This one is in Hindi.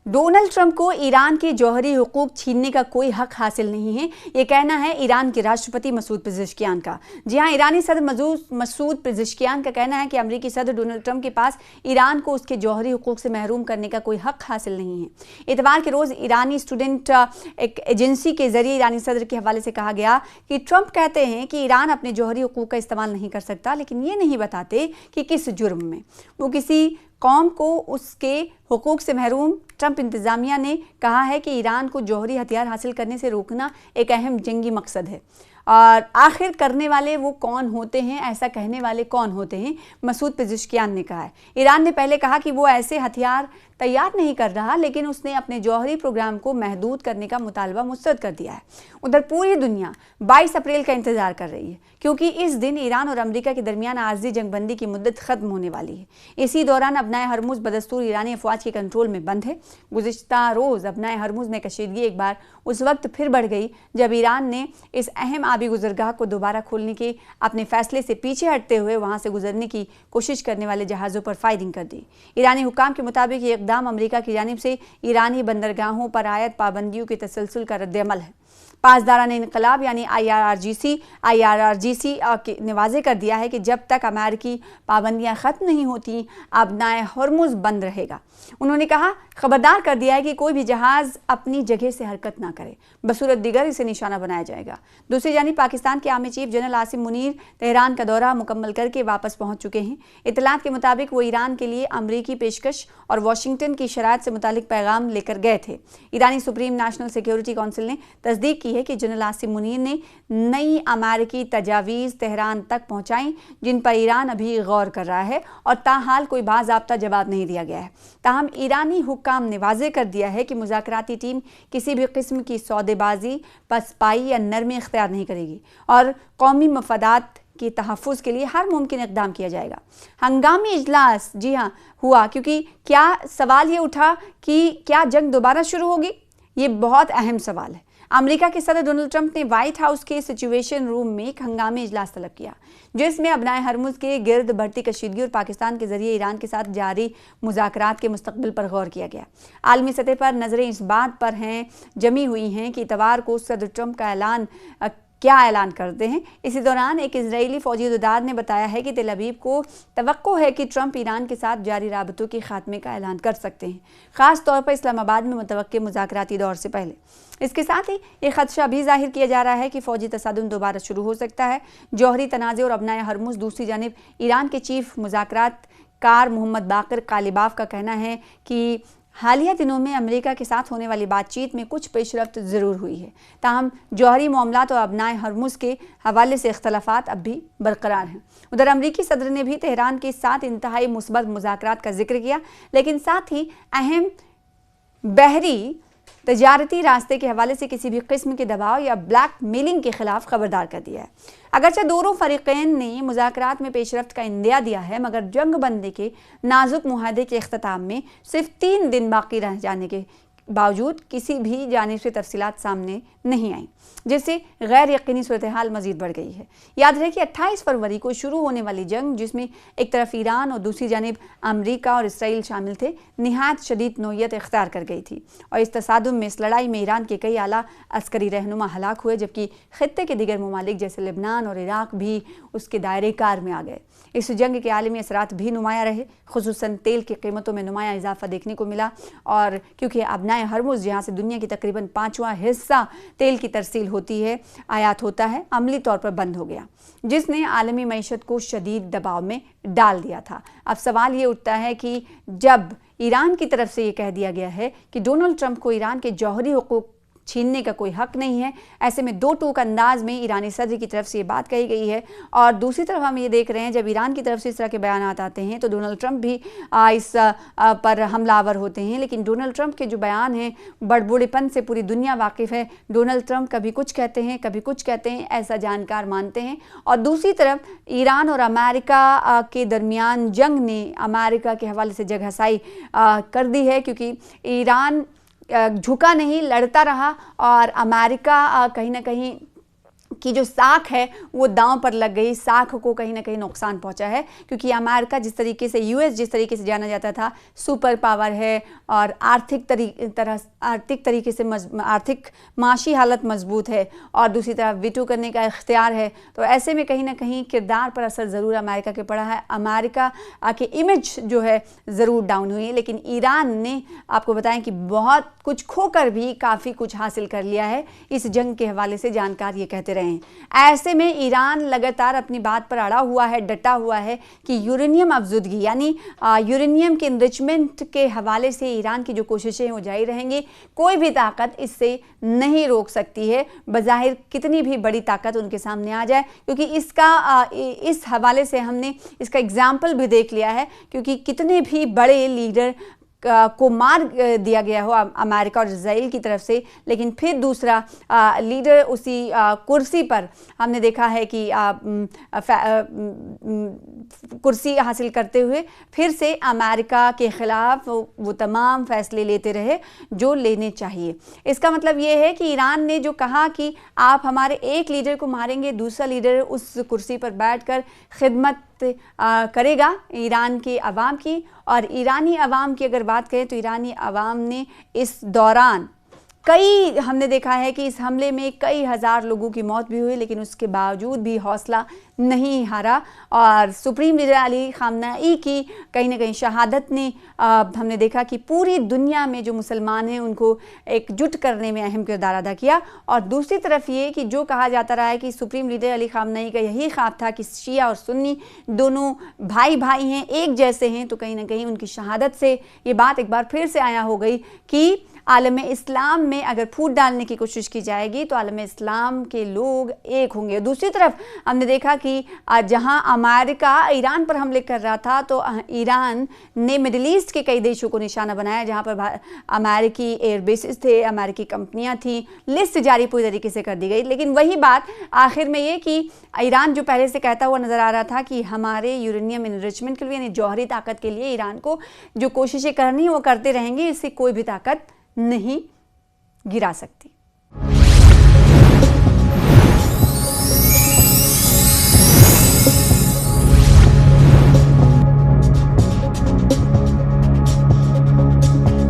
डोनाल्ड ट्रंप को ईरान के जौहरी हुकूक छीनने का कोई हक हासिल नहीं है, ये कहना है ईरान के राष्ट्रपति मसूद पेज़ेश्कियान का। जी हां, ईरानी सदर मसूद पेज़ेश्कियान का कहना है कि अमेरिकी सदर डोनाल्ड ट्रंप के पास ईरान को उसके जौहरी हुकूक से महरूम करने का कोई हक हासिल नहीं है। इतवार के रोज़ ईरानी स्टूडेंट एक एजेंसी के जरिए ईरानी सदर के हवाले से कहा गया कि ट्रंप कहते हैं कि ईरान अपने जौहरी हुकूक का इस्तेमाल नहीं कर सकता, लेकिन ये नहीं बताते कि किस जुर्म में। वो किसी कौम को उसके हुकूक से महरूम। ट्रंप इंतज़ामिया ने कहा है कि ईरान को जौहरी हथियार हासिल करने से रोकना एक अहम जंगी मकसद है। और आखिर करने वाले वो कौन होते हैं, ऐसा कहने वाले कौन होते हैं, मसूद पेज़ेश्कियान ने कहा है। ईरान ने पहले कहा कि वो ऐसे हथियार तैयार नहीं कर रहा, लेकिन उसने अपने जौहरी प्रोग्राम को महदूद करने का मुतालबा मुस्तरद कर दिया है। उधर पूरी दुनिया 22 अप्रैल का इंतजार कर रही है, क्योंकि इस दिन ईरान और अमेरिका के दरमियान आर्जी जंगबंदी की मुद्दत खत्म होने वाली है। इसी दौरान अबनाए हरमुज बदस्तूर ईरानी अफवाज के कंट्रोल में बंद है। गुज़िश्ता रोज़ अबनाए हरमुज में कशीदगी एक बार उस वक्त फिर बढ़ गई जब ईरान ने इस अहम आबी गुजरगाह को दोबारा खोलने के अपने फैसले से पीछे हटते हुए वहां से गुजरने की कोशिश करने वाले जहाज़ों पर फायरिंग कर दी। ईरानी हुकाम के मुताबिक ये इक़दाम अमेरिका की जानिब से ईरानी बंदरगाहों पर आयद पाबंदियों के तसलसल का रद्द-ए-अमल है। पासदारान इनकलाब यानी IRGC ने वाज़े कर दिया है कि जब तक अमेरिकी पाबंदियां ख़त्म नहीं होती, अबनाए हरमुज बंद रहेगा। उन्होंने कहा, खबरदार कर दिया है कि कोई भी जहाज़ अपनी जगह से हरकत ना करे, बसूरत दिगर इसे निशाना बनाया जाएगा। दूसरी जानिब पाकिस्तान के army chief general Asim Munir Tehran का दौरा मुकम्मल करके वापस पहुंच चुके हैं। इतलात के मुताबिक वो ईरान के लिए अमरीकी पेशकश और वाशिंगटन की शराइत से मुतालिक पैगाम लेकर गए थे। ईरानी सुप्रीम नेशनल सिक्योरिटी काउंसिल ने तस्दीक की है कि जनरल आसिम मुनीर ने नई अमेरिकी तजावीज़ तेहरान तक पहुंचाई, जिन पर ईरान अभी गौर कर रहा है और ताहाल कोई बाज़ाब्ता जवाब नहीं दिया गया है। ताहम ईरानी हुक्काम ने वाज़े कर दिया है कि मुज़ाकराती टीम किसी भी किस्म की सौदेबाजी, पसपाई या नरमी इख्तियार नहीं करेगी और कौमी मफादात के तहफ़्फ़ुज़ के लिए हर मुमकिन इक़दाम किया जाएगा। हंगामी इजलास जी हाँ हुआ, क्योंकि क्या सवाल ये उठा कि क्या जंग दोबारा शुरू होगी। ये बहुत अहम सवाल है। अमेरिका के सदर डोनाल्ड ट्रंप ने व्हाइट हाउस के सिचुएशन रूम में एक हंगामी इजलास तलब किया, जिसमें अबनाए हरमुज के गिर्द बढ़ती कशीदगी और पाकिस्तान के जरिए ईरान के साथ जारी मुज़ाकरात के मुस्तकबिल पर गौर किया गया। आलमी सतह पर नज़रें इस बात पर हैं जमी हुई हैं कि इतवार को सदर ट्रंप का क्या ऐलान करते हैं। इसी दौरान एक इजरायली फौजी उदार ने बताया है कि तेल अवीव को तवक्को है कि ट्रंप ईरान के साथ जारी राबतों के खात्मे का ऐलान कर सकते हैं, ख़ास तौर पर इस्लामाबाद में मुतवक्के मुज़ाकराती दौर से पहले। इसके साथ ही एक खदशा भी जाहिर किया जा रहा है कि फ़ौजी तसादुम दोबारा शुरू हो सकता है। जौहरी तनाज़े और अबनाए हरमुज। दूसरी जानिब ईरान के चीफ मुज़ाकरात कार मोहम्मद बाकर कालिबाफ का कहना है कि हालिया दिनों में अमेरिका के साथ होने वाली बातचीत में कुछ पेशरफ्त ज़रूर हुई है, ताहम जौहरी मामलात और अबनाए हरमुज के हवाले से इख्तलाफात अब भी बरकरार हैं। उधर अमरीकी सदर ने भी तेहरान के साथ इंतहाई मुस्बत मुज़ाकरात का जिक्र किया, लेकिन साथ ही अहम बहरी तजारती रास्ते के हवाले से किसी भी किस्म के दबाव या ब्लैक मेलिंग के खिलाफ खबरदार कर दिया है। अगरचे दोनों फरीकैन ने मुज़ाकरात में पेशरफ्त का इंदिया दिया है, मगर जंग बंदी के नाजुक मुआहदे के इख्तिताम में सिर्फ 3 दिन बाकी रह जाने के बावजूद किसी भी जानिब से तफसीलात सामने नहीं आई, जिससे गैर यकीनी सूरत हाल मजीद बढ़ गई है। याद रहे कि 28 फरवरी को शुरू होने वाली जंग, जिसमें एक तरफ ईरान और दूसरी जानिब अमेरिका और इसराइल शामिल थे, निहायत शदीद नौयत इख्तियार कर गई थी। और इस तसादुम में इस लड़ाई में ईरान के कई आला अस्करी रहनुमा हलाक हुए, जबकि खित्ते के दिगर ममालिक जैसे लेबनान और इराक भी उसके दायरे कार में आ गए। इस जंग के आलमी असरात भी नुमाया रहे, खुसूसन तेल की कीमतों में नुमाया इजाफा देखने को मिला। और क्योंकि अबनाए हरमुज, जहाँ से दुनिया की तकरीबन 5वां हिस्सा तेल की तरसील होती है, आयात होता है, अमली तौर पर बंद हो गया, जिसने आलमी मईशत को शदीद दबाव में डाल दिया था। अब सवाल ये उठता है कि जब ईरान की तरफ से ये कह दिया गया है कि डोनाल्ड ट्रंप को ईरान के जौहरी हुकूक छीनने का कोई हक नहीं है, ऐसे में दो टूक अंदाज में ईरानी सदर की तरफ से ये बात कही गई है। और दूसरी तरफ हम ये देख रहे हैं, जब ईरान की तरफ से इस तरह के बयानात आते हैं तो डोनाल्ड ट्रंप भी इस पर हमलावर होते हैं। लेकिन डोनाल्ड ट्रंप के जो बयान हैं, बड़बूढ़ेपन से पूरी दुनिया वाकिफ़ है। डोनाल्ड ट्रंप कभी कुछ कहते हैं, कभी कुछ कहते हैं, ऐसा जानकार मानते हैं। और दूसरी तरफ ईरान और अमेरिका के दरमियान जंग ने अमेरिका के हवाले से जगहसाई कर दी है, क्योंकि ईरान झुका नहीं, लड़ता रहा और अमेरिका कहीं ना कहीं की जो साख है वो दांव पर लग गई, साख को कहीं ना कहीं नुकसान पहुंचा है, क्योंकि अमेरिका जिस तरीके से यूएस जिस तरीके से जाना जाता था सुपर पावर है और आर्थिक तरीके से आर्थिक माशी हालत मजबूत है और दूसरी तरफ वीटो करने का इख्तियार है, तो ऐसे में कहीं ना कहीं किरदार पर असर ज़रूर अमेरिका के पड़ा है। अमेरिका की इमेज जो है ज़रूर डाउन हुई है, लेकिन ईरान ने आपको बताएं कि बहुत कुछ खोकर भी काफ़ी कुछ हासिल कर लिया है। इस जंग के हवाले से जानकार ये कहते रहे हैं। ऐसे में ईरान लगातार अपनी बात पर अड़ा हुआ है, डटा हुआ है कि यूरेनियम अफजुदगी यानी यूरेनियम के इनरिचमेंट के हवाले से ईरान की जो कोशिशें हैं वो जारी रहेंगी। कोई भी ताकत इससे नहीं रोक सकती है, बज़ाहिर कितनी भी बड़ी ताकत उनके सामने आ जाए, क्योंकि इस हवाले से हमने इसका एग्जाम्पल भी देख लिया है, क्योंकि कितने भी बड़े लीडर को मार दिया गया हो अमेरिका और इज़राइल की तरफ से, लेकिन फिर दूसरा लीडर उसी कुर्सी पर हमने देखा है कि कुर्सी हासिल करते हुए फिर से अमेरिका के ख़िलाफ़ वो तमाम फैसले लेते रहे जो लेने चाहिए। इसका मतलब ये है कि ईरान ने जो कहा कि आप हमारे एक लीडर को मारेंगे, दूसरा लीडर उस कुर्सी पर बैठकर खिदमत करेगा ईरान के अवाम की। और ईरानी अवाम की अगर बात करें तो ईरानी अवाम ने इस दौरान हमने देखा है कि इस हमले में कई हज़ार लोगों की मौत भी हुई, लेकिन उसके बावजूद भी हौसला नहीं हारा और सुप्रीम लीडर अली खामनेई की कहीं ना कहीं शहादत ने हमने देखा कि पूरी दुनिया में जो मुसलमान हैं उनको एकजुट करने में अहम किरदार अदा किया। और दूसरी तरफ ये कि जो कहा जाता रहा है कि सुप्रीम लीडर अली खामनेई का यही ख्वाब था कि शिया और सुन्नी दोनों भाई भाई हैं, एक जैसे हैं, तो कहीं ना कहीं उनकी शहादत से ये बात एक बार फिर से आया हो गई कि आलम इस्लाम में अगर फूट डालने की कोशिश की जाएगी तो आलम इस्लाम के लोग एक होंगे। दूसरी तरफ हमने देखा कि जहां अमेरिका ईरान पर हमले कर रहा था तो ईरान ने मिडिल ईस्ट के कई देशों को निशाना बनाया जहां पर अमेरिकी एयर बेसिस थे, अमेरिकी कंपनियां थी, लिस्ट जारी पूरी तरीके से कर दी गई। लेकिन वही बात आखिर में ये कि ईरान जो पहले से कहता हुआ नज़र आ रहा था कि हमारे यूरेनियम इनरिचमेंट के लिए यानी जौहरी ताकत के लिए ईरान को जो कोशिशें करनी है वो करते रहेंगे, इससे कोई भी ताकत नहीं गिरा सकती।